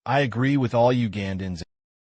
I agree with all Ugandans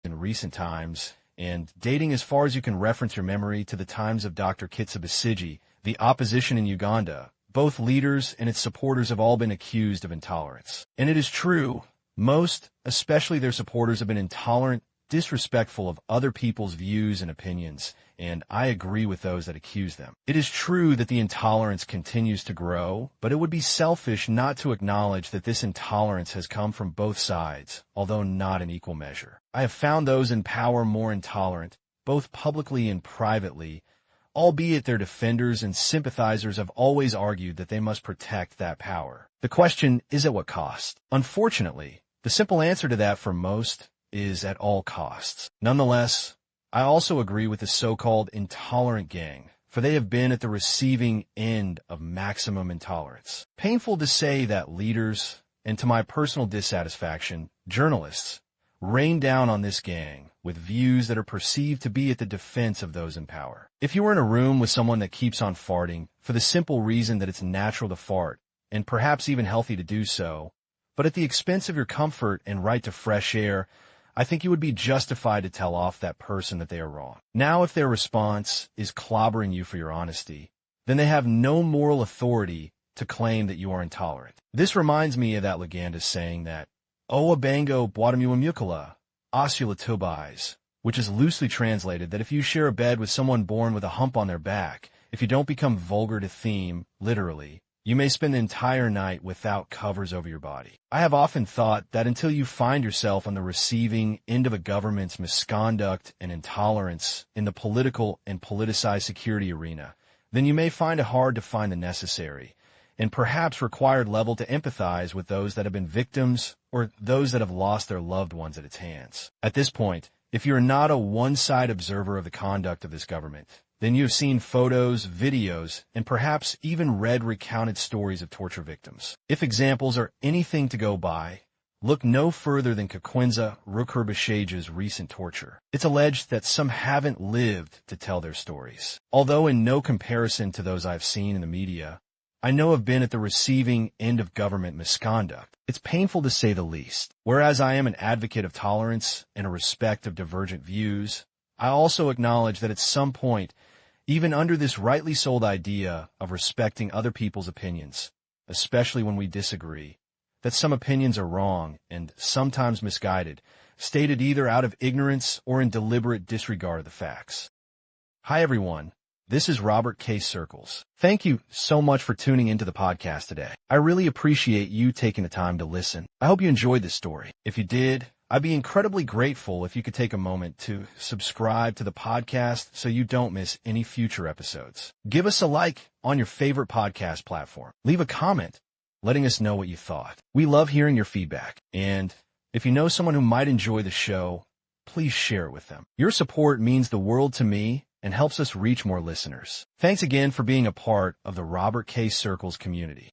in recent times, and dating as far as you can reference your memory to the times of Dr. Kitsa Besigye, the opposition in Uganda. Both leaders and its supporters have all been accused of intolerance. And it is true, most, especially their supporters, have been intolerant, disrespectful of other people's views and opinions, and I agree with those that accuse them. It is true that the intolerance continues to grow, but it would be selfish not to acknowledge that this intolerance has come from both sides, although not in equal measure. I have found those in power more intolerant, both publicly and privately, albeit their defenders and sympathizers have always argued that they must protect that power. The question is at what cost? Unfortunately, the simple answer to that for most is at all costs. Nonetheless, I also agree with the so-called intolerant gang, for they have been at the receiving end of maximum intolerance. Painful to say that leaders, and to my personal dissatisfaction, journalists, rain down on this gang with views that are perceived to be at the defense of those in power. If you were in a room with someone that keeps on farting, for the simple reason that it's natural to fart, and perhaps even healthy to do so, but at the expense of your comfort and right to fresh air, I think you would be justified to tell off that person that they are wrong. Now, if their response is clobbering you for your honesty, then they have no moral authority to claim that you are intolerant. This reminds me of that Uganda saying that, "O abango bwatamuamukala, osula tubais," which is loosely translated that if you share a bed with someone born with a hump on their back, if you don't become vulgar to theme, literally, you may spend the entire night without covers over your body. I have often thought that until you find yourself on the receiving end of a government's misconduct and intolerance in the political and politicized security arena, then you may find it hard to find the necessary and perhaps required level to empathize with those that have been victims or those that have lost their loved ones at its hands. At this point, if you're not a one-side observer of the conduct of this government, then you have seen photos, videos, and perhaps even read recounted stories of torture victims. If examples are anything to go by, look no further than Kakwinza Rukurbashage's recent torture. It's alleged that some haven't lived to tell their stories. Although in no comparison to those I've seen in the media, I know have been at the receiving end of government misconduct. It's painful to say the least. Whereas I am an advocate of tolerance and a respect of divergent views, I also acknowledge that at some point, even under this rightly sold idea of respecting other people's opinions, especially when we disagree, that some opinions are wrong and sometimes misguided, stated either out of ignorance or in deliberate disregard of the facts. Hi everyone, this is Robert K. Circles. Thank you so much for tuning into the podcast today. I really appreciate you taking the time to listen. I hope you enjoyed this story. If you did, I'd be incredibly grateful if you could take a moment to subscribe to the podcast so you don't miss any future episodes. Give us a like on your favorite podcast platform. Leave a comment letting us know what you thought. We love hearing your feedback. And if you know someone who might enjoy the show, please share it with them. Your support means the world to me and helps us reach more listeners. Thanks again for being a part of the Robert K. Circles community.